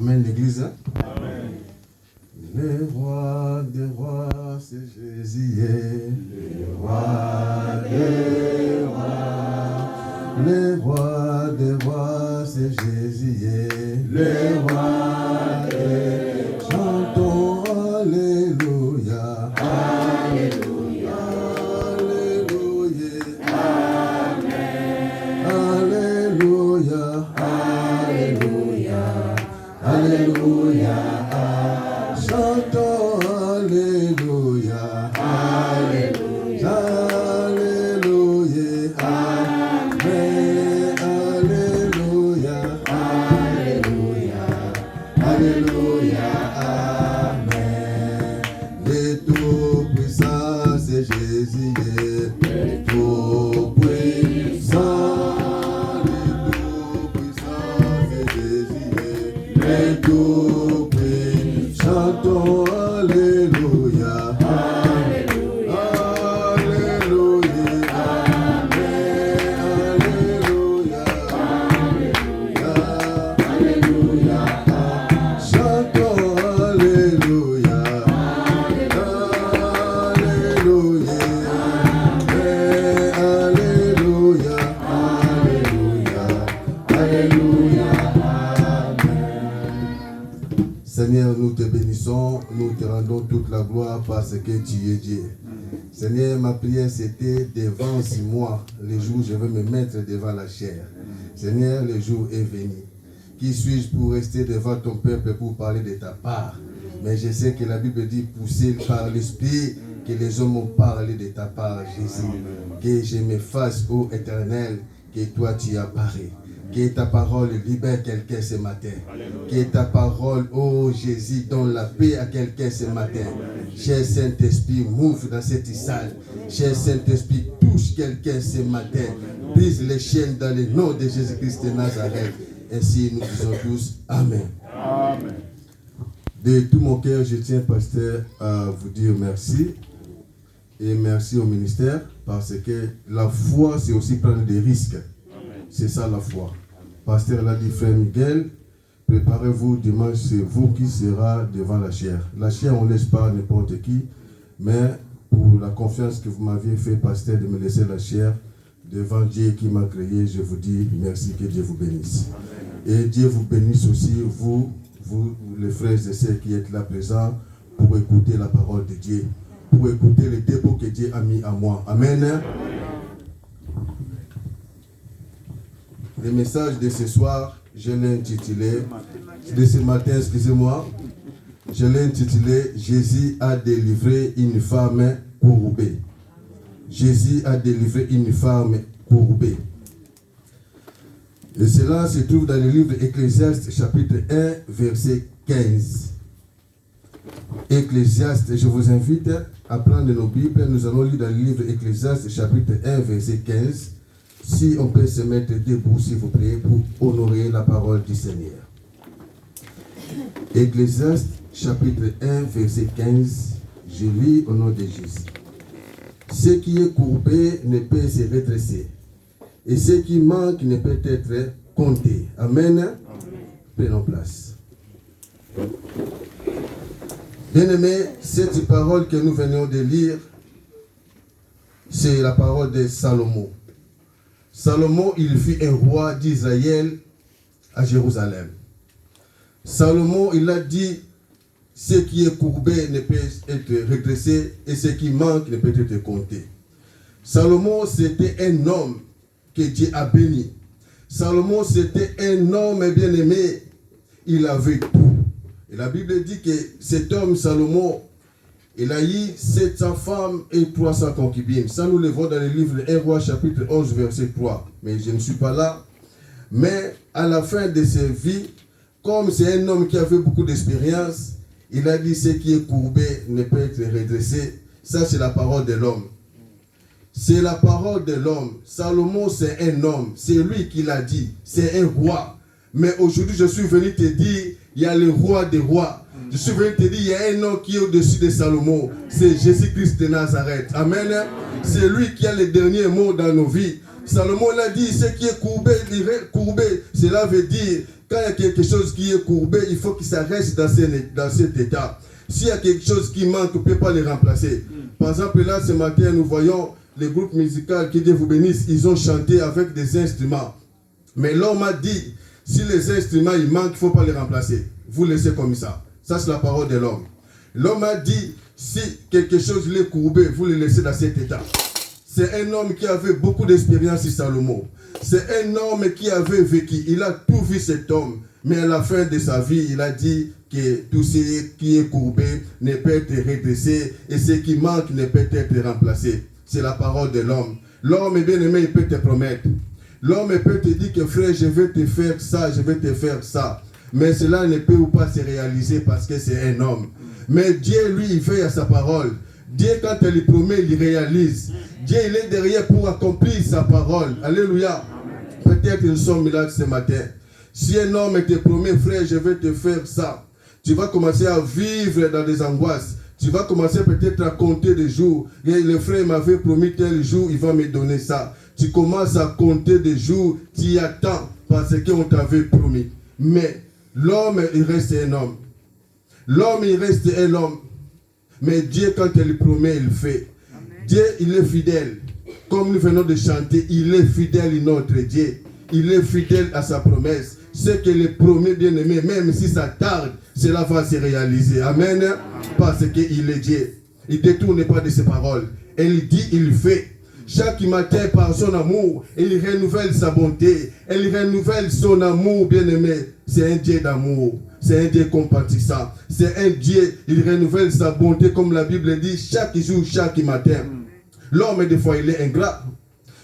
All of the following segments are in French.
Amen, l'église. Amen. Le roi des rois, c'est Jésus. Le roi des rois. Le roi des rois, c'est Jésus. Le roi des rois. Chantons Alléluia. Alléluia. Alléluia. Alléluia. Alléluia. Alléluia. Chantons Alléluia. Alléluia. Alléluia. Amen. Alléluia. Alléluia. Alléluia. Amen. Le Tout-Puissant, c'est Jésus. Le Tout-Puissant. Le Tout-Puissant, c'est Jésus. Le Tout-Puissant. Chantons Alléluia. Alléluia. Alléluia. Amen. Alléluia. Alléluia. Alléluia. Chantons Alléluia. Alléluia. Amen. Alléluia. Alléluia. Alléluia. Seigneur, nous te bénissons, nous te rendons toute la gloire parce que tu es Dieu. Seigneur, ma prière c'était devant 6 mois, le jour où je vais me mettre devant la chair. Seigneur, le jour est venu. Qui suis-je pour rester devant ton peuple pour parler de ta part? Mais je sais que la Bible dit, poussé par l'Esprit, que les hommes ont parlé de ta part, Jésus. Que je me fasse, ô Éternel, que toi tu apparais. Que ta parole libère quelqu'un ce matin. Que ta parole, oh Jésus, donne la paix à quelqu'un ce matin. Cher Saint-Esprit, move dans cette salle. Cher Saint-Esprit, touche quelqu'un ce matin. Brise les chaînes dans le nom de Jésus-Christ de Nazareth. Ainsi nous disons tous Amen. Amen. De tout mon cœur, je tiens, pasteur, à vous dire merci. Et merci au ministère, parce que la foi, c'est aussi prendre des risques. C'est ça la foi. Pasteur l'a dit, frère Miguel, préparez-vous, dimanche, c'est vous qui sera devant la chair. La chair, on ne laisse pas n'importe qui, mais pour la confiance que vous m'aviez fait, pasteur, de me laisser la chair devant Dieu qui m'a créé, je vous dis merci, que Dieu vous bénisse. Et Dieu vous bénisse aussi, vous, les frères et sœurs qui êtes là présents, pour écouter la parole de Dieu, pour écouter le dépôt que Dieu a mis à moi. Amen. Le message de ce soir, je l'ai intitulé, de ce matin, excusez-moi, je l'ai intitulé « Jésus a délivré une femme courbée ». Jésus a délivré une femme courbée. Et cela se trouve dans le livre Ecclésiaste, chapitre 1, verset 15. Ecclésiaste, je vous invite à prendre nos Bibles. Nous allons lire dans le livre Ecclésiaste, chapitre 1, verset 15. Si on peut se mettre debout, s'il vous plaît, pour honorer la parole du Seigneur. Ecclésiaste, chapitre 1, verset 15. Je lis au nom de Jésus. Ce qui est courbé ne peut se redresser, et ce qui manque ne peut être compté. Amen. Prenons place. Bien-aimés, cette parole que nous venons de lire, c'est la parole de Salomon. Salomon, il fut un roi d'Israël à Jérusalem. Salomon, il a dit, ce qui est courbé ne peut être redressé et ce qui manque ne peut être compté. Salomon, c'était un homme que Dieu a béni. Salomon, c'était un homme bien-aimé. Il avait tout. Et la Bible dit que cet homme, Salomon, il a eu 700 femmes et 300 concubines. Ça, nous le voyons dans le livre 1 Roi, chapitre 11, verset 3. Mais je ne suis pas là. Mais à la fin de sa vie, comme c'est un homme qui avait beaucoup d'expérience, il a dit ce qui est courbé ne peut être redressé. Ça, c'est la parole de l'homme. C'est la parole de l'homme. Salomon, c'est un homme. C'est lui qui l'a dit. C'est un roi. Mais aujourd'hui, je suis venu te dire, il y a le roi des rois. Je suis venu te dire, il y a un homme qui est au-dessus de Salomon. C'est Jésus-Christ de Nazareth. Amen. C'est lui qui a les derniers mots dans nos vies. Salomon l'a dit, ce qui est courbé, cela veut dire, quand il y a quelque chose qui est courbé, il faut que ça reste dans cet état. S'il y a quelque chose qui manque, on ne peut pas le remplacer. Par exemple, là, ce matin, nous voyons les groupes musicaux, qui Dieu vous bénisse, ils ont chanté avec des instruments. Mais l'homme a dit, si les instruments ils manquent, il ne faut pas les remplacer. Vous laissez comme ça. Ça, c'est la parole de l'homme. L'homme a dit, si quelque chose est courbé, vous le laissez dans cet état. C'est un homme qui avait beaucoup d'expérience, Salomon. C'est un homme qui avait vécu. Il a tout vu, cet homme. Mais à la fin de sa vie, il a dit que tout ce qui est courbé ne peut être redressé et ce qui manque ne peut être remplacé. C'est la parole de l'homme. L'homme est bien aimé, il peut te promettre. L'homme peut te dire que frère, je vais te faire ça, je vais te faire ça. Mais cela ne peut pas se réaliser parce que c'est un homme. Mais Dieu, lui, il fait à sa parole. Dieu, quand il lui promet, il réalise. Dieu, il est derrière pour accomplir sa parole. Alléluia. Peut-être nous sommes là ce matin. Si un homme te promet, frère, je vais te faire ça, tu vas commencer à vivre dans des angoisses. Tu vas commencer peut-être à compter des jours. Et le frère m'avait promis tel jour, il va me donner ça. Tu commences à compter des jours, tu y attends parce qu'on t'avait promis. Mais l'homme, il reste un homme. L'homme, il reste un homme. Mais Dieu, quand il promet, il fait. Amen. Dieu, il est fidèle. Comme nous venons de chanter, il est fidèle, notre Dieu. Il est fidèle à sa promesse. Ce qu'il est promis, bien aimé, même si ça tarde, cela va se réaliser. Amen. Amen. Parce qu'il est Dieu. Il ne détourne pas de ses paroles. Et il dit, il fait. Chaque matin, par son amour, il renouvelle sa bonté. Il renouvelle son amour, bien aimé. C'est un Dieu d'amour. C'est un Dieu compatissant. C'est un Dieu, il renouvelle sa bonté, comme la Bible dit, chaque jour, chaque matin. L'homme, des fois, il est ingrat.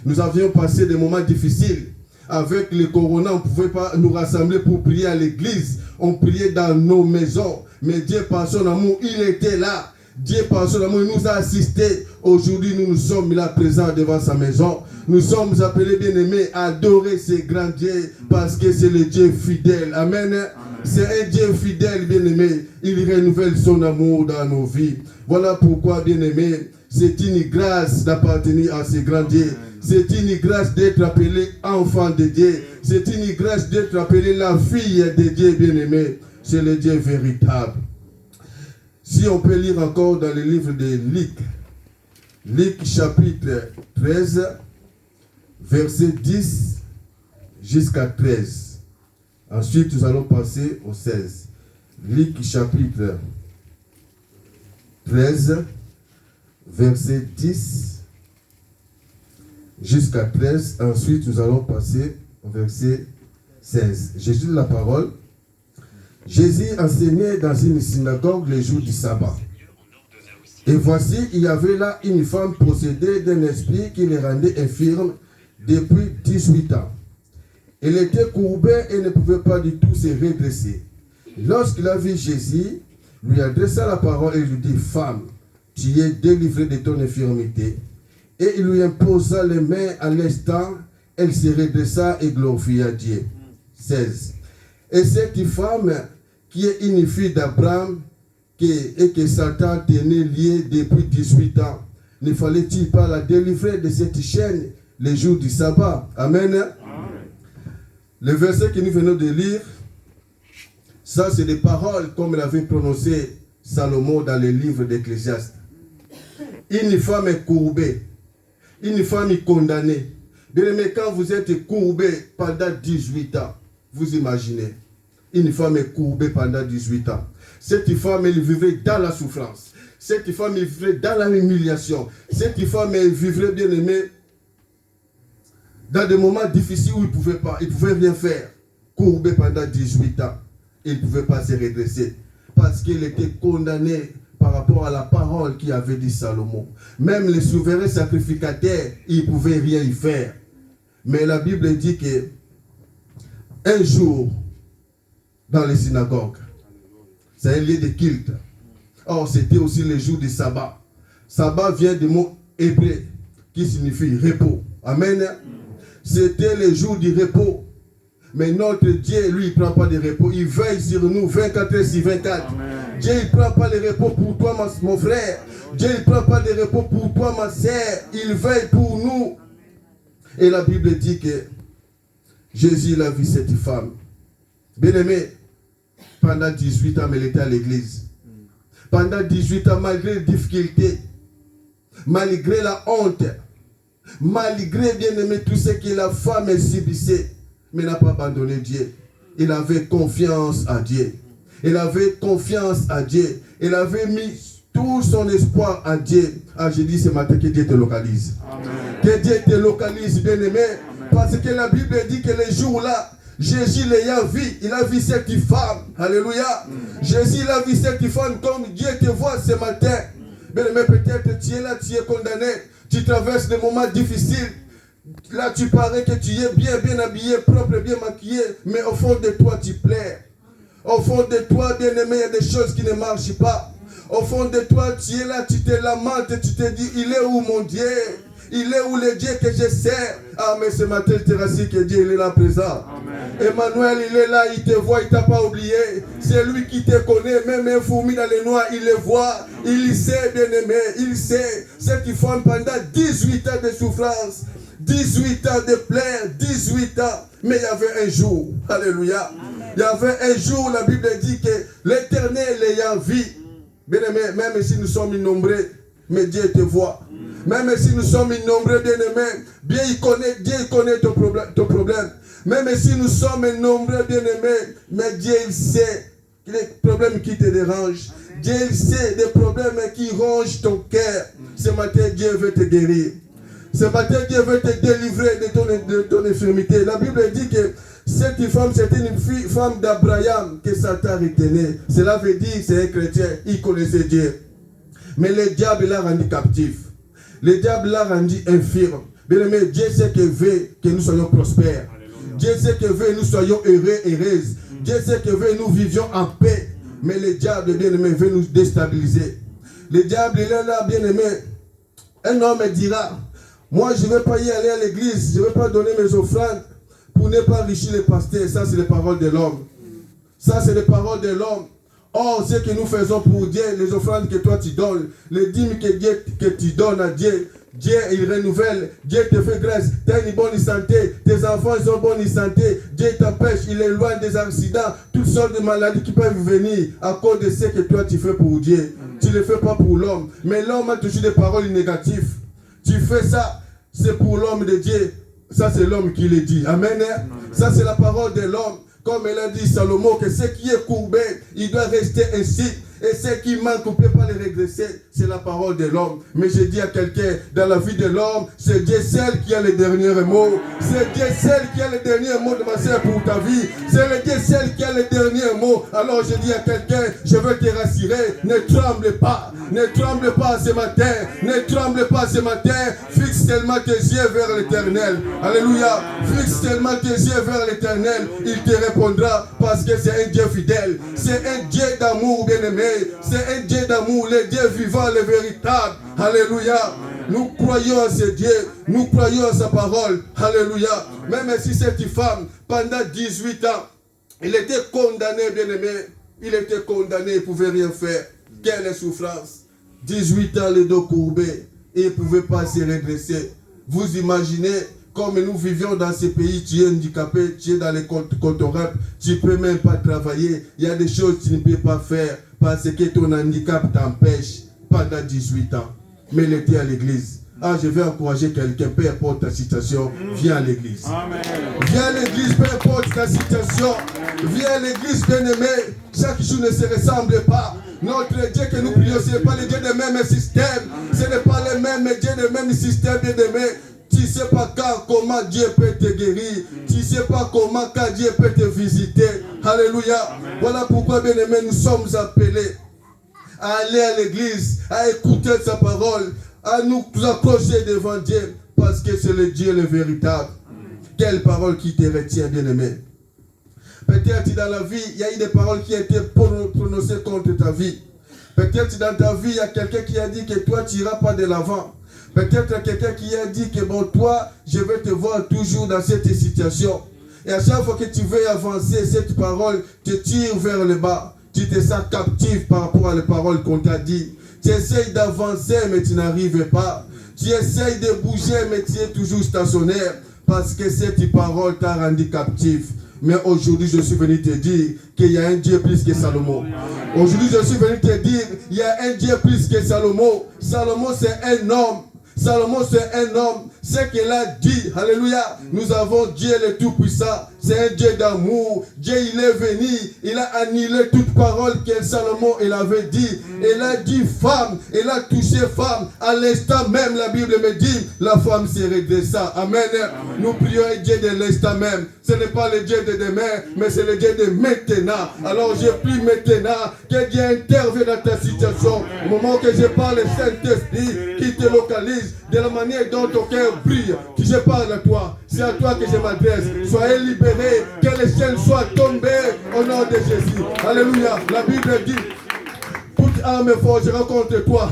Nous avions passé des moments difficiles. Avec le corona, on ne pouvait pas nous rassembler pour prier à l'église. On priait dans nos maisons. Mais Dieu, par son amour, il était là. Dieu, par son amour, il nous a assistés. Aujourd'hui, nous sommes là présents devant sa maison. Nous sommes appelés, bien-aimés, à adorer ce grand Dieu parce que c'est le Dieu fidèle. Amen. C'est un Dieu fidèle, bien-aimé. Il renouvelle son amour dans nos vies. Voilà pourquoi, bien-aimé, c'est une grâce d'appartenir à ce grand Dieu. C'est une grâce d'être appelé enfant de Dieu. C'est une grâce d'être appelé la fille de Dieu, bien-aimé. C'est le Dieu véritable. Si on peut lire encore dans le livre de Luc, Luc chapitre 13, verset 10 jusqu'à 13. Ensuite, nous allons passer au 16. Luc chapitre 13, verset 10 jusqu'à 13. Ensuite, nous allons passer au verset 16. Jésus de la parole. Jésus enseignait dans une synagogue les jours du sabbat. Et voici, il y avait là une femme possédée d'un esprit qui les rendait infirmes depuis 18 ans. Elle était courbée et ne pouvait pas du tout se redresser. Lorsqu'il a vu Jésus, lui adressa la parole et lui dit, femme, tu es délivrée de ton infirmité. Et il lui imposa les mains à l'instant, elle se redressa et glorifia Dieu. 16. Et cette femme, qui est une fille d'Abraham, et que Satan tenait liée depuis 18 ans, ne fallait-il pas la délivrer de cette chaîne les jours du sabbat? Amen. Amen. Le verset que nous venons de lire, ça c'est des paroles comme l'avait prononcé Salomon dans le livre d'Ecclésiaste. Une femme est courbée, une femme est condamnée. Mais quand vous êtes courbé pendant 18 ans, vous imaginez, une femme est courbée pendant 18 ans. Cette femme, elle vivrait dans la souffrance. Cette femme, elle vivrait dans la humiliation. Cette femme, elle vivrait, bien aimée, dans des moments difficiles où il ne pouvait rien faire. Courbée pendant 18 ans. Il ne pouvait pas se redresser. Parce qu'il était condamné par rapport à la parole qu'avait dit Salomon. Même les souverains sacrificateurs, ils ne pouvaient rien y faire. Mais la Bible dit que un jour, dans les synagogues, c'est un lieu de culte. Or, c'était aussi le jour du sabbat. Sabbat vient du mot hébreu qui signifie repos. Amen. C'était le jour du repos. Mais notre Dieu, lui, il ne prend pas de repos. Il veille sur nous 24 heures sur 24. Amen. Dieu, il ne prend pas de repos pour toi, mon frère. Dieu, il ne prend pas de repos pour toi, ma sœur. Il veille pour nous. Et la Bible dit que Jésus a vu cette femme. Bien-aimé, pendant 18 ans, elle était à l'église. Pendant 18 ans, malgré les difficultés, malgré la honte, malgré, bien-aimé, tout ce que la femme subissait, mais n'a pas abandonné Dieu. Il avait confiance à Dieu. Il avait confiance à Dieu. Il avait mis tout son espoir à Dieu. Ah, j'ai dit ce matin que Dieu te localise. Amen. Que Dieu te localise, bien-aimé. Parce que la Bible dit que les jours-là, Jésus l'ayant vu, il a vu cette femme. Alléluia. Jésus il a vu cette femme comme Dieu te voit ce matin. Bien-aimé, peut-être tu es là, tu es condamné. Tu traverses des moments difficiles. Là, tu parais que tu es bien habillé, propre, bien maquillé. Mais au fond de toi, tu plais. Au fond de toi, bien-aimé, il y a des choses qui ne marchent pas. Au fond de toi, tu es là, tu te lamentes, tu te dis, il est où mon Dieu? Il est où le Dieu que je sers? Ah, mais ce matin, je te rassure que Dieu il est là présent. Amen. Emmanuel, il est là, il te voit, il ne t'a pas oublié. C'est lui qui te connaît, même un fourmi dans les noix, il le voit. Il sait, bien-aimé, il sait. Cette femme, pendant 18 ans de souffrance, 18 ans de pleurs, 18 ans. Mais il y avait un jour, alléluia. Amen. Il y avait un jour, la Bible dit que l'Éternel l'ayant vu. Bien-aimé, même si nous sommes innombreux, mais Dieu te voit. Même si nous sommes innombreux, bien-aimés, Dieu connaît ton problème. Même si nous sommes nombreux, bien-aimés, mais Dieu il sait les problèmes qui te dérangent. Dieu il sait des problèmes qui rongent ton cœur. Ce matin, Dieu veut te guérir. Ce matin, Dieu veut te délivrer de ton infirmité. La Bible dit que cette femme, c'était une femme d'Abraham que Satan retenait. Cela veut dire que c'est un chrétien, il connaissait Dieu. Mais le diable l'a rendu captif. Le diable l'a rendu infirme. Bien aimé, Dieu sait qu'il veut que nous soyons prospères. Alléluia. Dieu sait qu'il veut que nous soyons heureux, heureuses. Dieu sait qu'il veut que nous vivions en paix. Mais le diable, bien aimé, veut nous déstabiliser. Le diable, il est là, bien aimé. Un homme dira, moi je ne vais pas y aller à l'église, je ne vais pas donner mes offrandes pour ne pas enrichir les pasteurs. Ça, c'est les paroles de l'homme. Ça, c'est les paroles de l'homme. Or, ce que nous faisons pour Dieu, les offrandes que toi tu donnes, les dîmes que tu donnes à Dieu, Dieu il renouvelle, Dieu te fait grâce, tu as une bonne santé, tes enfants ils ont une bonne santé, Dieu t'empêche, il éloigne des accidents, toutes sortes de maladies qui peuvent venir à cause de ce que toi tu fais pour Dieu. Tu ne le fais pas pour l'homme, mais l'homme a toujours des paroles négatives. Tu fais ça, c'est pour l'homme de Dieu, ça c'est l'homme qui le dit. Amen. Ça c'est la parole de l'homme. Comme elle a dit Salomon, que ce qui est courbé, il doit rester ainsi. Et ce qui manque, on ne peut pas le régresser. C'est la parole de l'homme. Mais je dis à quelqu'un, dans la vie de l'homme, c'est Dieu seul qui a le dernier mot. C'est Dieu seul qui a le dernier mot de ma sœur pour ta vie. C'est le Dieu seul qui a le dernier mot. Alors je dis à quelqu'un, je veux te rassurer, ne tremble pas. Ne tremble pas ce matin. Ne tremble pas ce matin. Fixe tellement tes yeux vers l'Éternel. Alléluia. Fixe tellement tes yeux vers l'Éternel. Il te répondra parce que c'est un Dieu fidèle. C'est un Dieu d'amour, bien-aimé. C'est un Dieu d'amour, le Dieu vivant, le véritable. Alléluia. Nous croyons à ce Dieu. Nous croyons à sa parole. Alléluia. Même si cette femme, pendant 18 ans, il était condamné, bien-aimé. Il était condamné, il ne pouvait rien faire. Quelle souffrance. 18 ans, le dos courbé. Et il ne pouvait pas se redresser. Vous imaginez, comme nous vivions dans ce pays, tu es handicapé, tu es dans les comptes Europe, tu ne peux même pas travailler. Il y a des choses que tu ne peux pas faire parce que ton handicap t'empêche pendant 18 ans. Mais il était à l'église. Ah, je vais encourager quelqu'un, peu importe ta situation, viens à l'église. Viens à l'église, peu importe ta situation. Viens à l'église, bien-aimé. Chaque jour ne se ressemble pas. Notre Dieu que nous prions, ce n'est pas le Dieu de même système. Ce n'est pas le même Dieu de même système, bien-aimé. Tu ne sais pas quand, comment Dieu peut te guérir. Tu ne sais pas comment, quand Dieu peut te visiter. Alléluia. Amen. Voilà pourquoi, bien-aimé, nous sommes appelés à aller à l'église, à écouter sa parole, à nous accrocher devant Dieu, parce que c'est le Dieu le véritable. Quelle parole qui te retient, bien-aimé. Peut-être dans la vie, il y a eu des paroles qui ont été prononcées contre ta vie. Peut-être dans ta vie, il y a quelqu'un qui a dit que toi, tu n'iras pas de l'avant. Peut-être quelqu'un qui a dit que bon, toi, je vais te voir toujours dans cette situation. Et à chaque fois que tu veux avancer, cette parole te tire vers le bas. Tu te sens captif par rapport à les paroles qu'on t'a dit. Tu essayes d'avancer, mais tu n'arrives pas. Tu essayes de bouger, mais tu es toujours stationnaire. Parce que cette parole t'a rendu captif. Mais aujourd'hui, je suis venu te dire qu'il y a un Dieu plus que Salomon. Aujourd'hui, je suis venu te dire qu'il y a un Dieu plus que Salomon. Salomon, c'est un homme. Salomon, c'est un homme. Ce qu'il a dit, alléluia, nous avons Dieu le Tout-Puissant. C'est un Dieu d'amour. Dieu, il est venu. Il a annulé toute parole que Salomon il avait dit. Il a dit femme. Il a touché femme. À l'instant même, la Bible me dit, la femme s'est redressa. Amen. Nous prions un Dieu de l'instant même. Ce n'est pas le Dieu de demain, mais c'est le Dieu de maintenant. Alors je prie maintenant que Dieu intervienne dans ta situation. Au moment que je parle, le Saint-Esprit qui te localise de la manière dont ton cœur brille. Que je parle à toi. C'est à toi que je m'adresse. Soyez libérés. Que les chaînes soient tombées au nom de Jésus. Alléluia. La Bible dit, toute arme forgera contre toi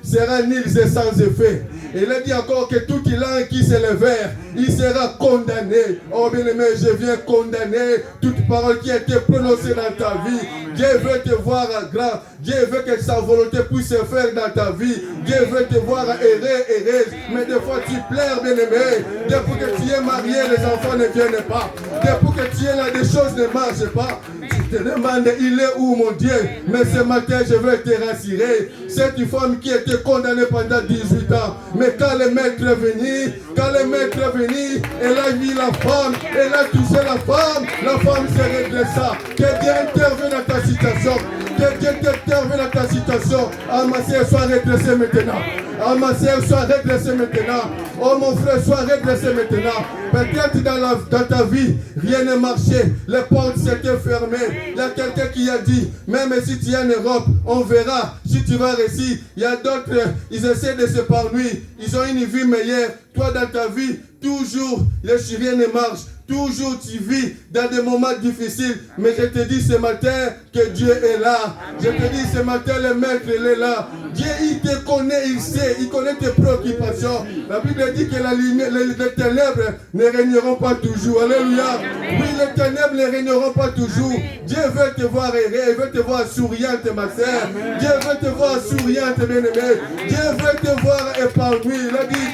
sera nulle et sans effet. Et il a dit encore que tout langue qui s'élèvera, il sera condamné. Oh bien-aimé, je viens condamner toute parole qui a été prononcée dans ta vie. Dieu veut te voir grand. Dieu veut que sa volonté puisse se faire dans ta vie. Dieu veut te voir errer. Mais des fois tu pleures, bien-aimé. Depuis que tu es marié, les enfants ne viennent pas. Depuis que tu es là, des choses ne marchent pas. Tu te demandes, il est où mon Dieu? Mais ce matin, je vais te rassurer. Cette femme qui a été condamnée pendant 18 ans. Mais quand le maître est venu, elle a vu la femme, elle a touché la femme s'est redressa. Que Dieu intervienne dans ta situation. Que Dieu t'intervienne dans ta situation. Ah, ma sœur, sois redressée maintenant. Ah, ma sœur, sois redressée maintenant. Oh, mon frère, sois redressé maintenant. Peut-être dans ta vie, rien ne marchait. Les portes s'étaient fermées. Il y a quelqu'un qui a dit, même si tu es en Europe, on verra si tu vas réussir. Il y a d'autres, ils essaient de s'épanouir. Ils ont une vie meilleure. Toi, dans ta vie, toujours, rien ne marche. Toujours tu vis dans des moments difficiles. Mais je te dis ce matin que Dieu est là. Je te dis ce matin, le maître, il est là. Dieu, il te connaît, il sait, il connaît tes préoccupations. La Bible dit que les ténèbres ne régneront pas toujours. Alléluia. Oui, les ténèbres ne régneront pas toujours. Dieu veut te voir errer, il veut te voir souriante, ma sœur. Dieu veut te voir souriante, bien-aimée. Dieu veut te voir épanouie. Il a dit,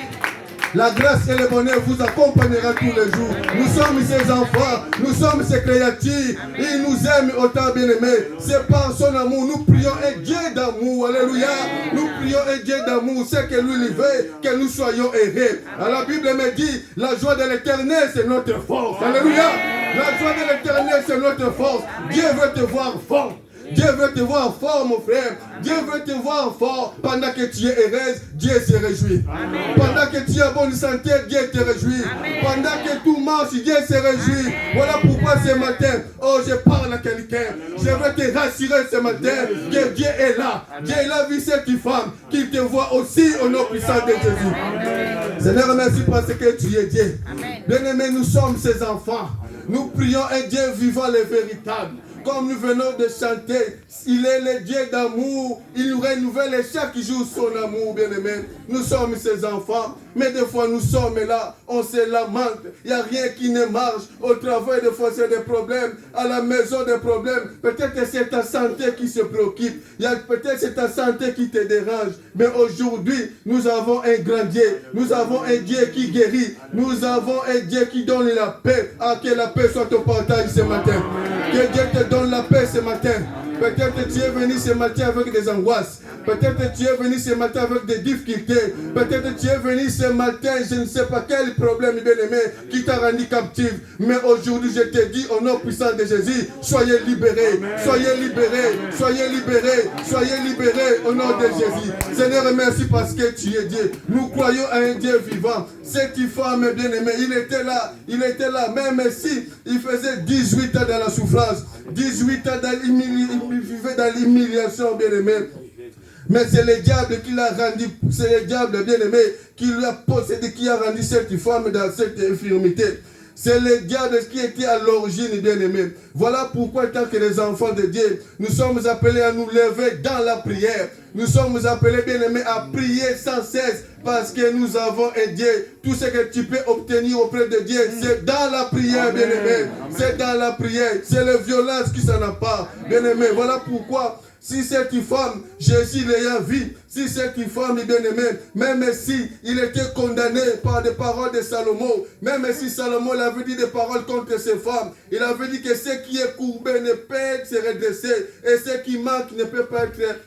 la grâce et le bonheur vous accompagnera tous les jours. Nous sommes ses enfants, nous sommes ses créatures. Il nous aime autant, bien-aimés. C'est par son amour. Nous prions un Dieu d'amour. Alléluia. Nous prions un Dieu d'amour. C'est que lui veut que nous soyons heureux. Alors, la Bible me dit, la joie de l'éternel, c'est notre force. Alléluia. La joie de l'éternel, c'est notre force. Dieu veut te voir fort. Dieu veut te voir fort, mon frère. Dieu veut te voir fort. Pendant que tu es heureuse, Dieu se réjouit. Amen. Pendant que tu es en bonne santé, Dieu te réjouit. Amen. Pendant que tout marche, Dieu se réjouit. Voilà pourquoi ce matin, oh, je parle à quelqu'un. Je veux te rassurer ce matin que Dieu est là. Dieu a vu cette femme, qu'il te voit aussi au nom puissant de Jésus. Seigneur, merci parce que tu es Dieu. Bien-aimés, nous sommes ses enfants. Nous prions un Dieu vivant et véritable. Comme nous venons de chanter, il est le Dieu d'amour. Il nous renouvelle chaque jour son amour, bien-aimé. Nous sommes ses enfants, mais des fois nous sommes là, on se lamente. Il n'y a rien qui ne marche. Au travail, des fois, c'est des problèmes. À la maison, des problèmes. Peut-être que c'est ta santé qui se préoccupe. Peut-être que c'est ta santé qui te dérange. Mais aujourd'hui, nous avons un grand Dieu. Nous avons un Dieu qui guérit. Nous avons un Dieu qui donne la paix. Que la paix soit au partage ce matin. Que Dieu te donne la paix ce matin. Peut-être que tu es venu ce matin avec des angoisses. Peut-être que tu es venu ce matin avec des difficultés. Peut-être que tu es venu ce matin, je ne sais pas quel problème, bien-aimé, qui t'a rendu captif. Mais aujourd'hui, je te dis, au nom puissant de Jésus, soyez libérés. Soyez libérés. Soyez libérés. Soyez libérés au nom de Jésus. Seigneur, merci parce que tu es Dieu. Nous croyons à un Dieu vivant. Cette femme, bien-aimée, il était là, même si il faisait 18 ans dans la souffrance, 18 ans il vivait dans l'humiliation, bien-aimé. Mais c'est le diable qui l'a rendu, c'est le diable, bien-aimé, qui l'a possédé, qui a rendu cette femme dans cette infirmité. C'est le diable qui était à l'origine, bien-aimé. Voilà pourquoi, tant que les enfants de Dieu, nous sommes appelés à nous lever dans la prière. Nous sommes appelés, bien-aimés, à prier sans cesse. Parce que nous avons un Dieu. Tout ce que tu peux obtenir auprès de Dieu, c'est dans la prière, bien-aimé. C'est dans la prière. C'est la violence qui s'en empare, bien-aimé. Voilà pourquoi Si cette femme, Jésus l'ayant vu, si cette femme est bien-aimée, même si il était condamné par des paroles de Salomon, même si Salomon avait dit des paroles contre ces femmes, il avait dit que ce qui est courbé ne peut se redresser et ce qui manque ne peut pas être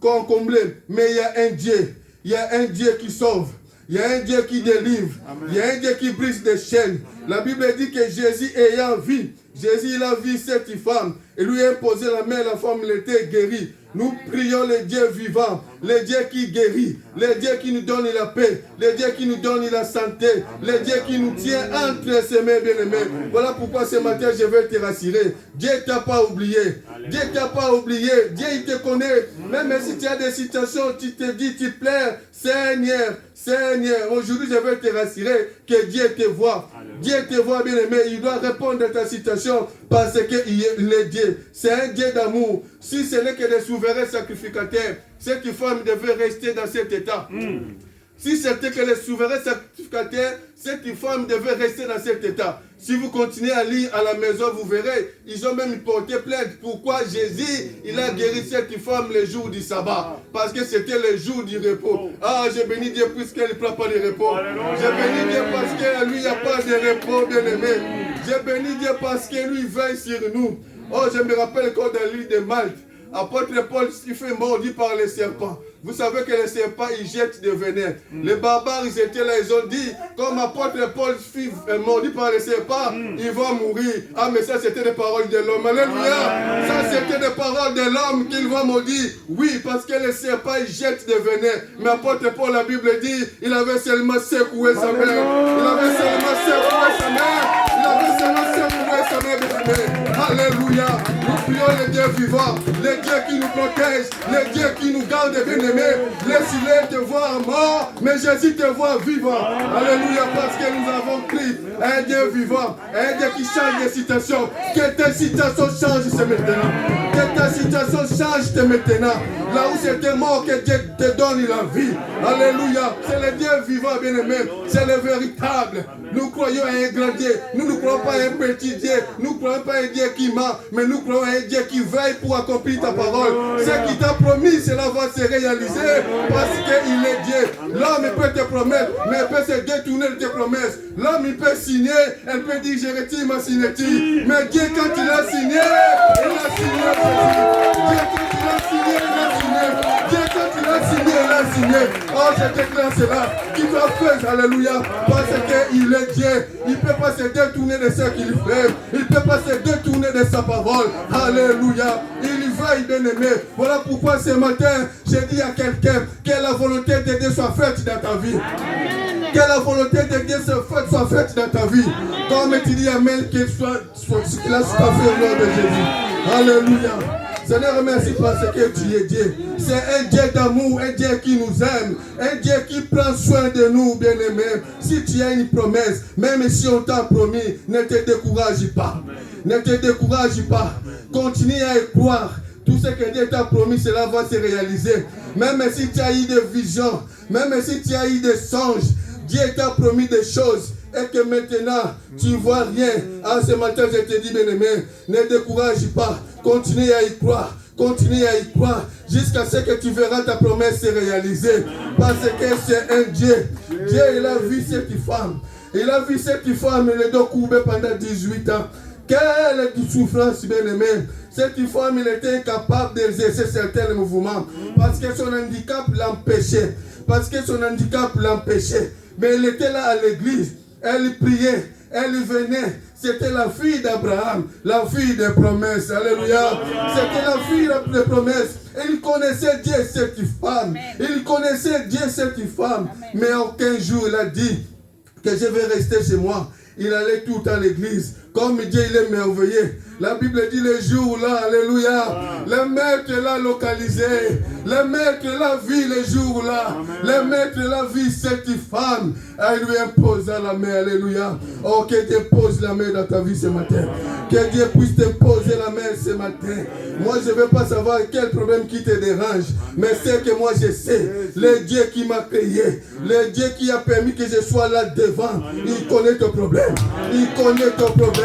comblé. Mais il y a un Dieu, il y a un Dieu qui sauve. Il y a un Dieu qui délivre. Amen. Il y a un Dieu qui brise des chaînes. La Bible dit que Jésus ayant vu, Jésus il a vu cette femme et lui a imposé la main, la femme elle était guérie. Nous prions le Dieu vivant, le Dieu qui guérit, le Dieu qui nous donne la paix, le Dieu qui nous donne la santé, le Dieu qui nous tient entre ses mains bien-aimées. Voilà pourquoi ce matin je vais te rassurer. Dieu ne t'a pas oublié. Dieu ne t'a pas oublié. Dieu il te connaît. Même si tu as des situations, tu te dis, tu pleures, Seigneur, Seigneur. Aujourd'hui je vais te rassurer que Dieu te voit. Dieu te voit bien-aimé. Il doit répondre à ta situation parce qu'il est Dieu. C'est un Dieu d'amour. Si ce n'est que des souverains sacrificateurs, cette femme devait rester dans cet état. Si c'était que les souverains sacrificateurs, cette femme devait rester dans cet état. Si vous continuez à lire à la maison, vous verrez, ils ont même porté plainte. Pourquoi Jésus, il a guéri cette femme le jour du sabbat? Parce que c'était le jour du repos. Ah, je bénis Dieu puisqu'elle ne prend pas de repos. Je bénis Dieu parce que lui, il n'y a pas de repos, bien-aimé. Je bénis Dieu parce que lui veille sur nous. Oh, je me rappelle quand dans l'île de Malte, apôtre Paul il fait mordu par les serpents. Vous savez que les serpents, ils jettent des venin. Les barbares, ils étaient là, ils ont dit, comme apôtre Paul fut mordu par les serpents, ils vont mourir. Ah, mais ça, c'était des paroles de l'homme. Alléluia. Ça, c'était des paroles de l'homme qu'ils vont maudire. Oui, parce que les serpents, ils jettent des venin. Mais apôtre Paul, la Bible dit, il avait seulement secoué sa mère. Il avait seulement secoué sa mère. Il avait seulement secoué sa mère, bien-aimé. Alléluia. Nous prions le Dieu vivant, le Dieu qui nous protège, le Dieu qui nous garde, bien-aimé. Laisse-les te voir mort, mais Jésus te voit vivant. Alléluia, parce que nous avons pris un Dieu vivant, un Dieu qui change les situations. Que ta situation change ce maintenant. Que ta situation change ce maintenant. Là où c'était mort, que Dieu te donne la vie. Alléluia, c'est le Dieu vivant, bien-aimé. C'est le véritable. Nous croyons à un grand Dieu. Nous ne croyons pas à un petit Dieu. Nous ne croyons pas à un Dieu qui ment, mais nous croyons à un Dieu qui veille pour accomplir ta parole. Ce qui t'a promis, cela va se réaliser parce qu'il est Dieu. L'homme peut te promettre, mais il peut se détourner de tes promesses. L'homme, il peut signer, elle peut dire je retire ma signature. Mais Dieu, quand il a signé, il a signé. Dieu, quand il a signé, il a signé. Dieu, quand il a signé, il a signé. Oh, je déclare cela. Qui va faire, alléluia, parce qu'il est Dieu. Il ne peut pas se détourner de ce qu'il fait. Il ne peut pas se détourner de sa parole. Alléluia. Il veille, bien-aimé. Voilà pourquoi ce matin, j'ai dit à quelqu'un que la volonté de Dieu soit faite dans ta vie. Que la volonté de Dieu soit faite dans ta vie. Comme tu dis Amen, qu'il soit ce qu'il a fait au nom de Jésus. Alléluia. Seigneur, remercie parce que tu es Dieu. C'est un Dieu d'amour, un Dieu qui nous aime, un Dieu qui prend soin de nous, bien-aimés. Si tu as une promesse, même si on t'a promis, ne te décourage pas. Ne te décourage pas. Continue à y croire. Tout ce que Dieu t'a promis, cela va se réaliser. Même si tu as eu des visions, même si tu as eu des songes, Dieu t'a promis des choses. Et que maintenant, tu ne vois rien. Ah, ce matin, je te dis, bien-aimé, ne décourage pas. Continue à y croire. Continue à y croire. Jusqu'à ce que tu verras ta promesse se réaliser. Parce que c'est un Dieu. Dieu, il a vu cette femme. Il a vu cette femme, le dos courbé pendant 18 ans. Quelle souffrance, bien-aimé. Cette femme, il était incapable d'exercer certains mouvements. Parce que son handicap l'empêchait. Parce que son handicap l'empêchait. Mais elle était là à l'église. Elle priait, elle venait. C'était la fille d'Abraham, la fille des promesses. Alléluia. C'était la fille des promesses. Il connaissait Dieu, cette femme. Il connaissait Dieu, cette femme. Mais aucun jour, il a dit que je vais rester chez moi. Il allait tout à l'église. Comme Dieu, il est merveilleux. La Bible dit le jour-là, alléluia. Le maître l'a localisé. Le maître l'a vu le jour-là. Le maître l'a vu cette femme. Elle lui imposa la main, alléluia. Oh, que Dieu pose la main dans ta vie ce matin. Que Dieu puisse te poser la main ce matin. Moi, je ne veux pas savoir quel problème qui te dérange. Mais c'est que moi, je sais. Le Dieu qui m'a créé. Le Dieu qui a permis que je sois là devant. Il connaît ton problème. Il connaît ton problème.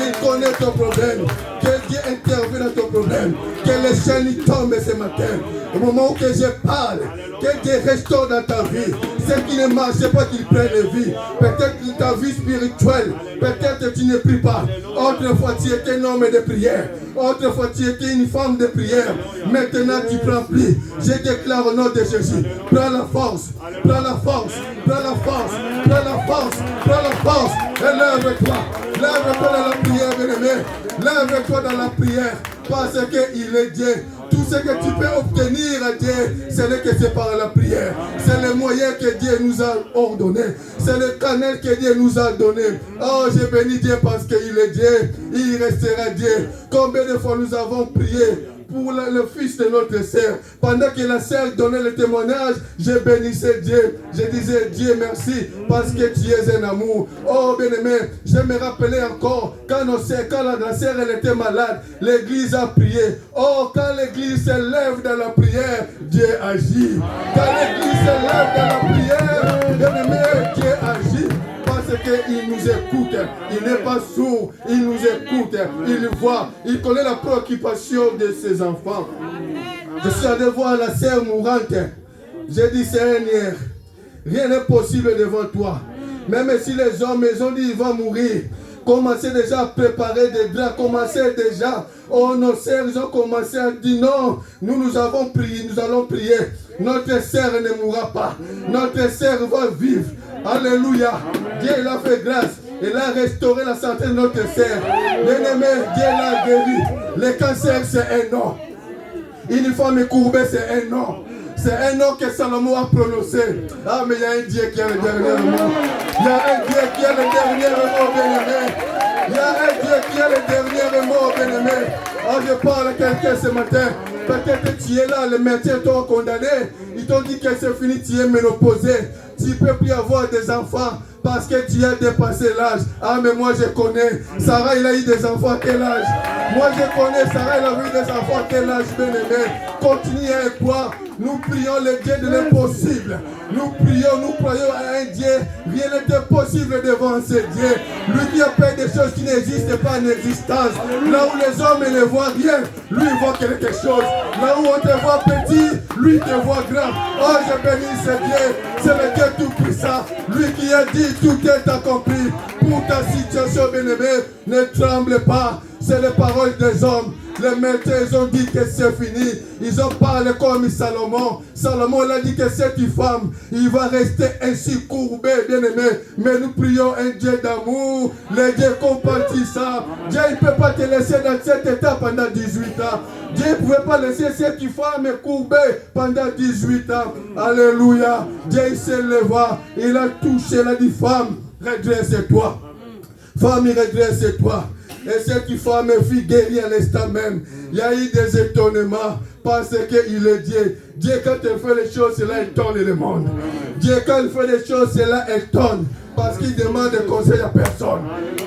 Il connaît ton problème. Que Dieu intervienne dans ton problème. Que les chaînes tombent ce matin. Au moment où je parle, que Dieu restaure dans ta vie. Ce qui ne marche pas, qu'il prenne vie. Peut-être que ta vie spirituelle, peut-être que tu ne pries pas. Autrefois, tu étais un homme de prière. Autrefois, tu étais une femme de prière. Maintenant, tu ne prends plus. Je déclare au nom de Jésus. Prends la force. Prends la force. Prends la force. Prends la force. Prends la force. Et lève-toi. Lève-toi dans la prière, bien-aimé. Lève-toi dans la prière. Parce qu'il est Dieu. Tout ce que tu peux obtenir à Dieu, ce n'est que c'est par la prière. C'est le moyen que Dieu nous a ordonné. C'est le canal que Dieu nous a donné. Oh, je bénis Dieu parce qu'il est Dieu. Il restera Dieu. Combien de fois nous avons prié pour le fils de notre sœur. Pendant que la sœur donnait le témoignage, je bénissais Dieu. Je disais Dieu merci parce que tu es un amour. Oh bien-aimé, je me rappelais encore quand la sœur elle était malade, l'église a prié. Oh, quand l'église se lève dans la prière, Dieu agit. Quand l'église se lève dans la prière, bien-aimé, Dieu agit. Parce qu'il nous écoute, il n'est pas sourd, il nous écoute, il voit, il connaît la préoccupation de ses enfants. Je suis allé voir la sœur mourante. J'ai dit, Seigneur, rien n'est possible devant toi. Même si les hommes, ils ont dit, il va mourir. Commencez déjà à préparer des draps, commencez déjà. Oh, nos sœurs, ils ont commencé à dire non, nous avons prié, nous allons prier. Notre sœur ne mourra pas. Notre sœur va vivre. Alléluia. Dieu il a fait grâce. Il a restauré la santé de notre sœur. Bien-aimé, Dieu l'a guéri. Le cancer, c'est un nom. Une femme courbée, c'est un nom. C'est un nom que Salomon a prononcé. Ah, mais il y a un Dieu qui a le dernier mot. Il y a un Dieu qui a le dernier mot, bien-aimé. Il y a un Dieu qui a le dernier mot, bien-aimé. Oh, je parle à quelqu'un ce matin. Peut-être que tu es là, les médecins t'ont condamné. Ils t'ont dit que c'est fini, tu es ménopausé. Tu ne peux plus avoir des enfants parce que tu as dépassé l'âge. Ah, mais moi je connais. Sarah, il a eu des enfants à quel âge? Moi je connais. Sarah, il a eu des enfants à quel âge, bien-aimé? Continue avec toi. Nous prions le Dieu de l'impossible. Nous prions, nous croyons à un Dieu. Rien n'est possible devant ce Dieu. Lui qui a fait des choses qui n'existent pas en existence. Là où les hommes ne voient rien, lui il voit quelque chose. Là où on te voit petit, lui te voit grand. Oh, je bénis ce Dieu. C'est le Dieu tout-puissant. Lui qui a dit tout est accompli. Pour ta situation, bien-aimé, ne tremble pas. C'est les paroles des hommes. Les médecins ils ont dit que c'est fini. Ils ont parlé comme Salomon. Salomon a dit que cette femme, il va rester ainsi courbé, bien-aimé. Mais nous prions un Dieu d'amour, le Dieu compatissant. Dieu ne peut pas te laisser dans cet état pendant 18 ans. Dieu ne pouvait pas laisser cette femme courbée pendant 18 ans. Alléluia. Dieu s'est levé. Il a touché, il a dit, femme, redresse-toi. Femme, redresse-toi. Et cette femme fut guérie à l'instant même. Il y a eu des étonnements parce qu'il est Dieu. Dieu, quand il fait les choses, c'est là il étonne le monde. Dieu, quand il fait les choses, c'est là il étonne. Parce qu'il demande de conseil à personne.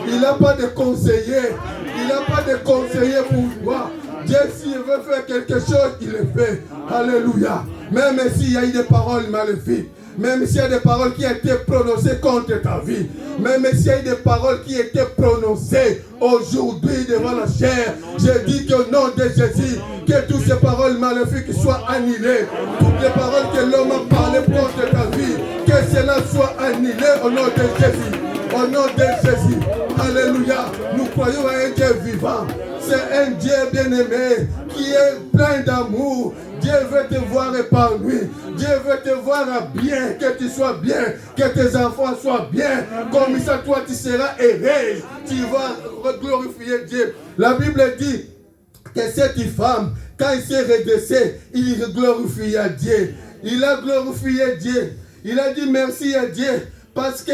Il n'a pas de conseiller. Il n'a pas de conseiller pour toi. Dieu, s'il veut faire quelque chose, il le fait. Alléluia. Même s'il y a eu des paroles maléfiques. Même s'il y a des paroles qui ont été prononcées contre ta vie. Même s'il y a des paroles qui ont été prononcées aujourd'hui devant la chair. Je dis qu'au nom de Jésus, que toutes ces paroles maléfiques soient annulées. Toutes les paroles que l'homme a parlé contre ta vie, que cela soit annulé au nom de Jésus. Au nom de Jésus. Alléluia. Nous croyons à un Dieu vivant. C'est un Dieu bien-aimé qui est plein d'amour. Dieu veut te voir épanoui. Dieu veut te voir bien, que tu sois bien, que tes enfants soient bien. Comme ça, toi, tu seras heureuse. Tu vas glorifier Dieu. La Bible dit que cette femme, quand il s'est redressé, il glorifia Dieu. Il a glorifié Dieu. Il a dit merci à Dieu parce que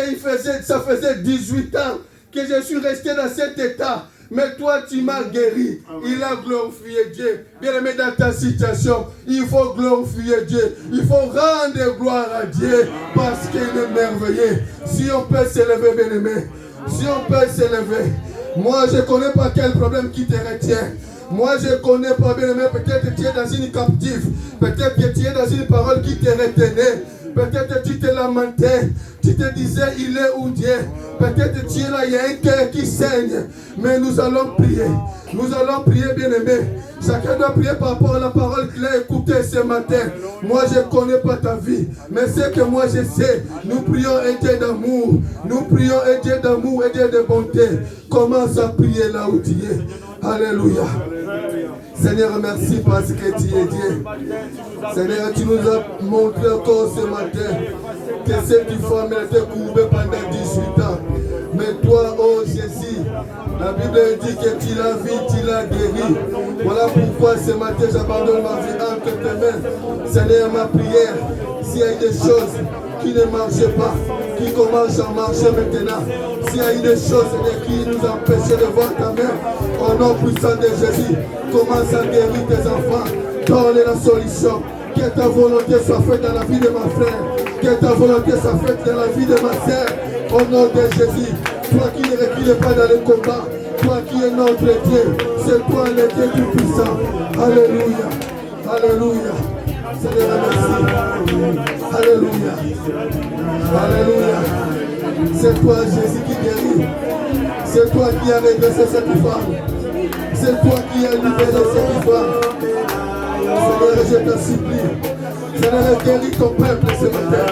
ça faisait 18 ans que je suis resté dans cet état. Mais toi, tu m'as guéri. Il a glorifié Dieu. Bien aimé, dans ta situation, il faut glorifier Dieu. Il faut rendre gloire à Dieu parce qu'il est merveilleux. Si on peut s'élever, bien aimé, si on peut s'élever. Moi, je ne connais pas quel problème qui te retient. Moi, je ne connais pas, bien aimé. Peut-être que tu es dans une captive. Peut-être que tu es dans une parole qui te retenait. Peut-être tu te lamentais. Tu te disais, il est où Dieu? Peut-être tu es là, il y a un cœur qui saigne. Mais nous allons prier. Nous allons prier, bien-aimés. Chacun doit prier par rapport à la parole qu'il a écoutée ce matin. Moi, je ne connais pas ta vie. Mais ce que moi, je sais, nous prions un Dieu d'amour. Nous prions un Dieu d'amour et Dieu de bonté. Commence à prier là où tu es. Alléluia. Seigneur, merci parce que tu es Dieu. Seigneur, tu nous as montré encore ce matin que cette femme elle était courbée pendant 18 ans. Mais toi, oh Jésus, la Bible dit que tu l'as vu, tu l'as guéri. Voilà pourquoi ce matin j'abandonne ma vie entre tes mains. Seigneur, ma prière, s'il y a des choses qui ne marchaient pas, qui commencent à marcher maintenant, s'il y a des choses qui nous empêchent de voir ta main, au nom puissant de Jésus, commence à guérir tes enfants, donne la solution. Que ta volonté soit faite dans la vie de ma frère, que ta volonté soit faite dans la vie de ma sœur, au nom de Jésus. Toi qui ne recules pas dans le combat, toi qui es notre Dieu, c'est toi le Dieu tout-puissant. Alléluia, alléluia. Seigneur, merci. Alléluia, alléluia. C'est toi Jésus qui guérit. C'est toi qui as redressé cette femme. C'est toi qui as libéré cette femme. Seigneur, je te supplie. Seigneur, guéris ton peuple ce matin.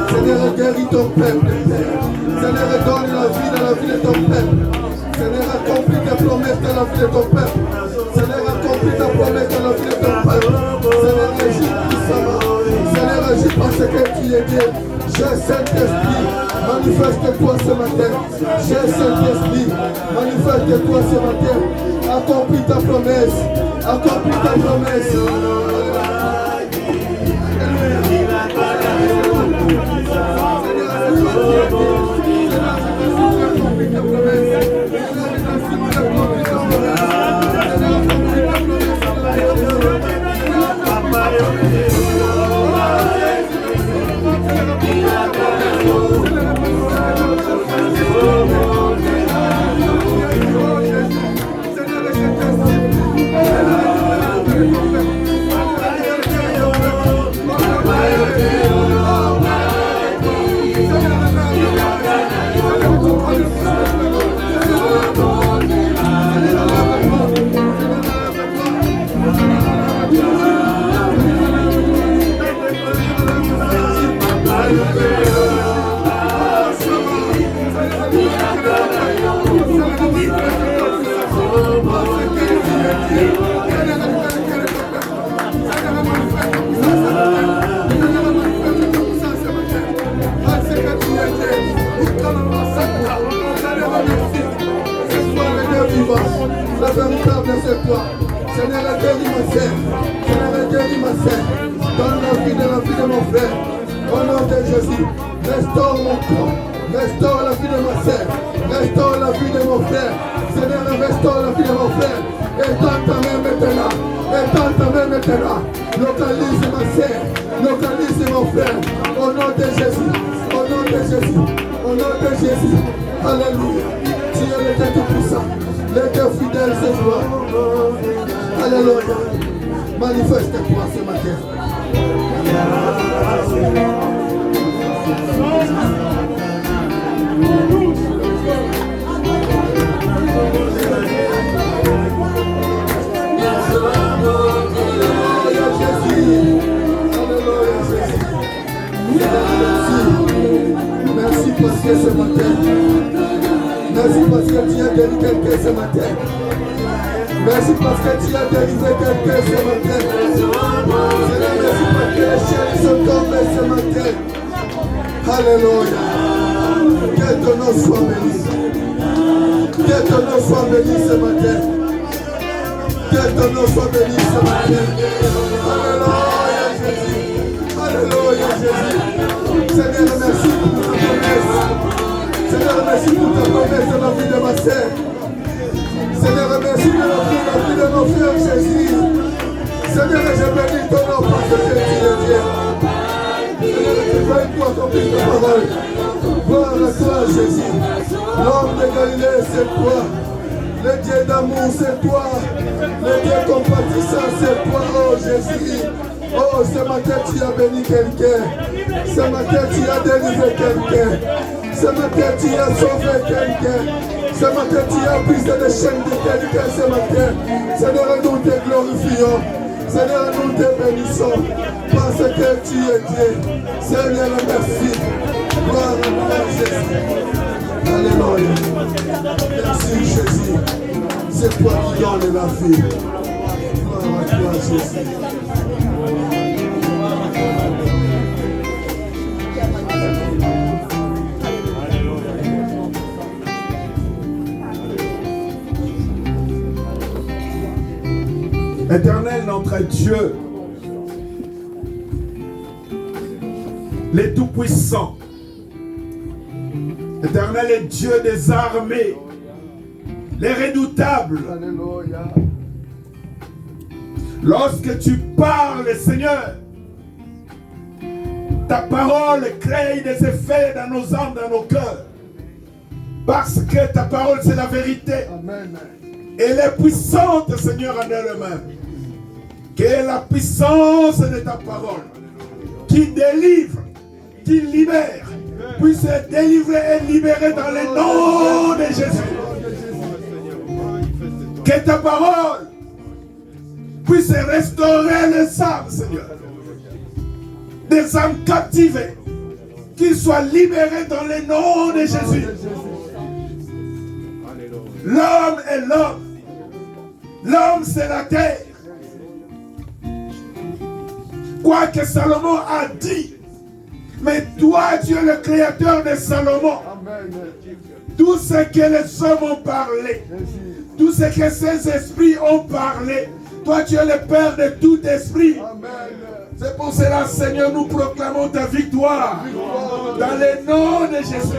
Seigneur, guéris ton peuple. Seigneur, donne la vie dans la vie de ton peuple. Seigneur, accomplis tes promesses dans la vie de ton peuple. Seigneur, accomplis ta promesse dans la vie de ton peuple. Seigneur, agis puissamment. Seigneur, agis parce que tu es Dieu. J'ai Saint-Esprit, manifeste-toi ce matin. J'ai Saint-Esprit, manifeste-toi ce matin. Accomplis ta promesse. Accomplis ta promesse. La véritable c'est toi. Seigneur, guéris ma sœur. Seigneur, guéris ma sœur. Donne la vie de mon frère. Au nom de Jésus, restaure mon corps. Restaure la vie de ma sœur. Restaure la vie de mon frère. Seigneur, restaure la vie de mon frère. Étends ta main maintenant. Étends ta main maintenant. Localise ma sœur. Localise mon frère. Au nom de Jésus. Au nom de Jésus. Au nom de Jésus. Alléluia. Tu es le Dieu tout-puissant. Le Dieu fidèle ce soir. Alléluia. Manifeste-toi ce matin. Alléluia Jésus. Alléluia Jésus. Merci parce que ce matin. Merci parce que tu as guéri quelqu'un ce matin. Merci parce que tu as délivré quelqu'un ce matin. Seigneur, merci parce que les chaînes sont tombées ce matin. Alléluia. Que ton nom soit béni. Que ton nom soit béni ce matin. Que ton nom soit béni ce matin. Alléluia Jésus. Alléluia Jésus. Seigneur, merci pour ta promesse. Seigneur, merci pour ta promesse dans la vie de ma sœur. Seigneur, merci pour la vie de mon frère Jésus. Seigneur, je bénis ton nom parce que tu es Dieu. Seigneur, tu veux pour accomplir ta parole. Gloire à toi, Jésus. L'homme de Galilée, c'est toi. Le Dieu d'amour, c'est toi. Le Dieu compatissant, c'est toi, oh Jésus. Oh, ce matin, tu as béni quelqu'un. Ce matin, tu as délivré quelqu'un. Ce matin, tu as sauvé quelqu'un. Ce matin, tu as brisé les chaînes de quelqu'un. Ce matin, Seigneur, nous te glorifions. Seigneur, nous te bénissons. Parce que tu es Dieu. Seigneur, merci. Gloire à toi, Jésus. Alléluia. Merci, Jésus. C'est toi qui donnes la vie. Gloire à toi, Jésus. Éternel notre Dieu, les tout-puissants, Éternel et Dieu des armées, les redoutables. Alléluia. Lorsque tu parles, Seigneur, ta parole crée des effets dans nos âmes, dans nos cœurs. Parce que ta parole, c'est la vérité. Amen. Elle est puissante, Seigneur, en elle-même. Que la puissance de ta parole, qui délivre, qui libère, puisse être délivrée et libérée dans le nom de Jésus. Que ta parole puisse restaurer les âmes, Seigneur. Des âmes captivées, qu'ils soient libérés dans le nom de Jésus. L'homme est l'homme. L'homme, c'est la terre. Quoi que Salomon a dit, mais toi, tu es le créateur de Salomon. Amen. Tout ce que les hommes ont parlé, tout ce que ces esprits ont parlé, toi, tu es le Père de tout esprit. Amen. C'est pour cela, Seigneur, nous proclamons ta victoire. Dans le nom de Jésus.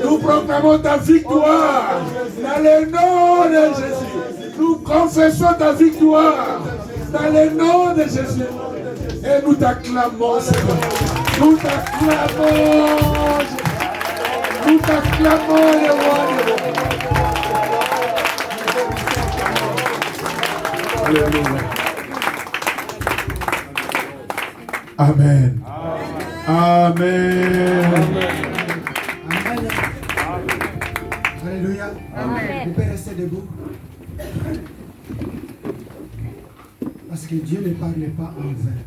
Nous proclamons ta victoire. Dans le nom de Jésus. Nous confessons ta victoire. Dans le nom de Jésus. Et nous t'acclamons, Seigneur. Nous t'acclamons. Nous t'acclamons, le roi des rois. Alléluia. Amen. Amen. Amen. Alléluia. Vous pouvez rester debout. Parce que Dieu ne parle pas en vain.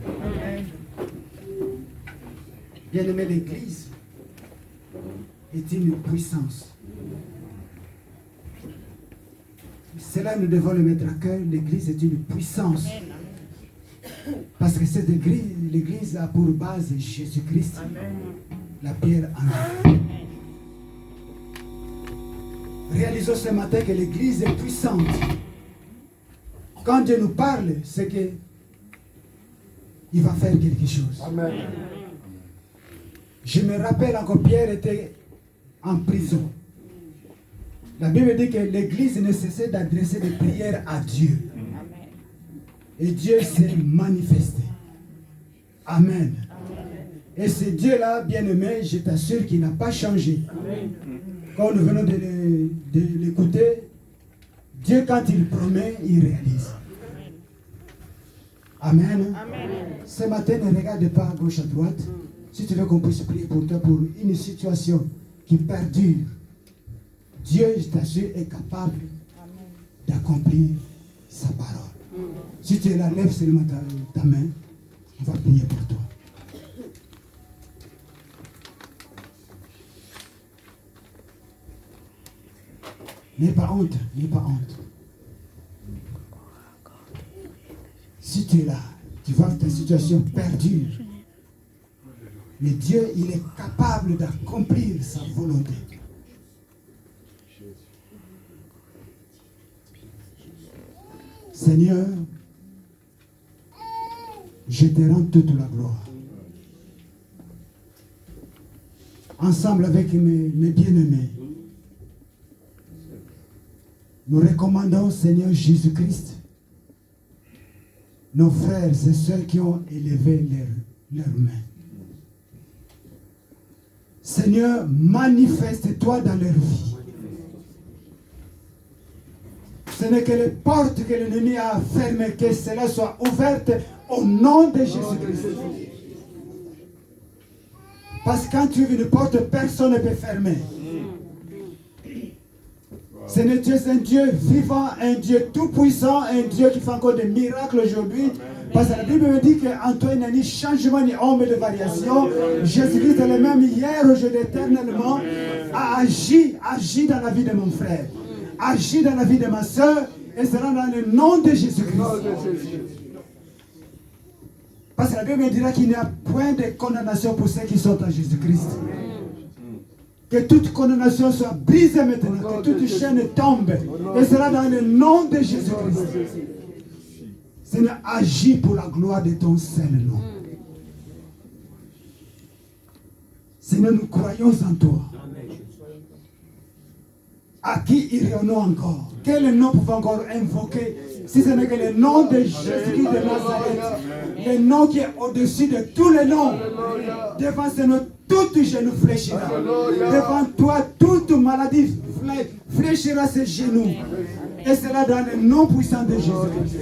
Bien-aimé, l'Église est une puissance. Cela, nous devons le mettre à cœur. L'Église est une puissance. Parce que cette église, l'Église a pour base Jésus-Christ, la pierre angulaire. Réalisons ce matin que l'Église est puissante. Quand Dieu nous parle, c'est que il va faire quelque chose. Amen. Je me rappelle encore, Pierre était en prison. La Bible dit que l'Église ne cessait d'adresser des prières à Dieu. Et Dieu s'est manifesté. Amen. Et ce Dieu-là, bien-aimé, je t'assure qu'il n'a pas changé. Quand nous venons de l'écouter, Dieu, quand il promet, il réalise. Amen. Ce matin, ne regarde pas à gauche, à droite. Si tu veux qu'on puisse prier pour toi, pour une situation qui perdure, Dieu, je t'assure, est capable d'accomplir sa parole. Si tu la lèves seulement ta main, on va prier pour toi. N'aie pas honte, n'aie pas honte. Si tu es là, tu vois que ta situation perdure. Mais Dieu, il est capable d'accomplir sa volonté. Seigneur, je te rends toute la gloire. Ensemble avec mes bien-aimés, nous recommandons, Seigneur Jésus-Christ, nos frères et ceux qui ont élevé leurs mains. Seigneur, manifeste-toi dans leur vie. Ce n'est que les portes que l'ennemi a fermées, que cela soit ouverte au nom de Jésus-Christ. Parce que quand tu ouvres une porte, personne ne peut fermer. Seigneur Dieu, c'est un Dieu vivant, un Dieu tout-puissant, un Dieu qui fait encore des miracles aujourd'hui. Parce que la Bible me dit qu'en toi, il n'y a ni changement, ni ombre de variation. Jésus-Christ est le même hier, aujourd'hui, éternellement. A agi dans la vie de mon frère. Agit dans la vie de ma soeur. Et sera dans le nom de Jésus-Christ. Parce que la Bible me dira qu'il n'y a point de condamnation pour ceux qui sont en Jésus-Christ. Que toute condamnation soit brisée maintenant, que toute chaîne tombe. Et sera dans le nom de Jésus-Christ. Seigneur, agis pour la gloire de ton seul nom. Seigneur, nous croyons en toi. À qui irions-nous encore? Quel nom pouvons encore invoquer si ce n'est que le nom de Jésus-Christ de Nazareth, le nom qui est au-dessus de tous les noms. Devant ce nom, tout genou fléchira. Devant toi, toute maladie fléchira ses genoux. Et cela dans le nom puissant de Jésus-Christ.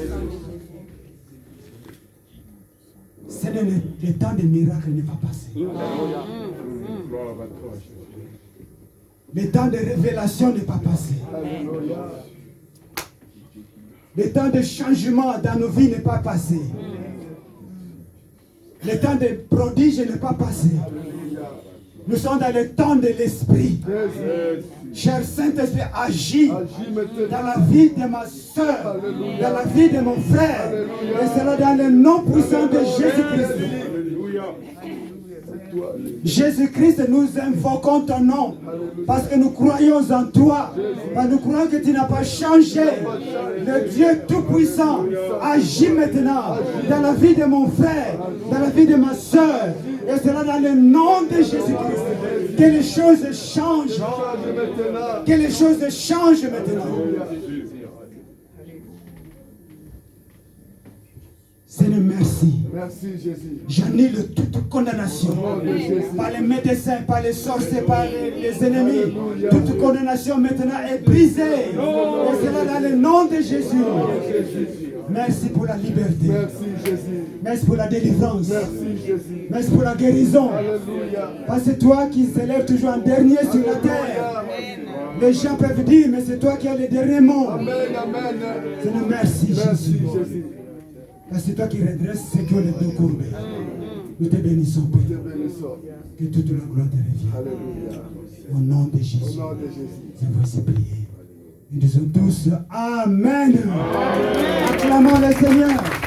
Seigneur, le temps des miracles n'est pas passé. Le temps de révélation n'est pas passé. Le temps de changement dans nos vies n'est pas passé. Le temps de prodige n'est pas passé. Nous sommes dans le temps de l'Esprit. Cher Saint-Esprit, agis dans la vie de ma soeur, dans la vie de mon frère. Et cela dans le nom puissant de Jésus-Christ. Jésus-Christ, nous invoquons ton nom parce que nous croyons en toi. Parce que nous croyons que tu n'as pas changé. Le Dieu Tout-Puissant agit maintenant dans la vie de mon frère, dans la vie de ma soeur. Et cela dans le nom de Jésus-Christ. Que les choses changent. Que les choses changent maintenant. Seigneur, merci. Merci Jésus. J'annule toute condamnation. Par les médecins, par les sorciers, par les ennemis. Toute condamnation maintenant est brisée. Et c'est là dans le nom de Jésus. Merci pour la liberté. Merci Jésus. Merci pour la délivrance. Merci Jésus. Merci pour la guérison. Alléluia. Parce que c'est toi qui s'élèves toujours en dernier sur la terre. Les gens peuvent dire, mais c'est toi qui as le dernier mot. Amen, amen. Seigneur, merci Merci Jésus. Jésus. Parce que c'est toi qui redresses ceux qui ont les deux courbés. Nous te bénissons, Te Père. bénissons. Que toute la gloire te revienne. Alléluia. Au nom de Au Jésus. nom de Jésus. Je vous ai prié. Nous disons tous Amen. Acclamons le Seigneur.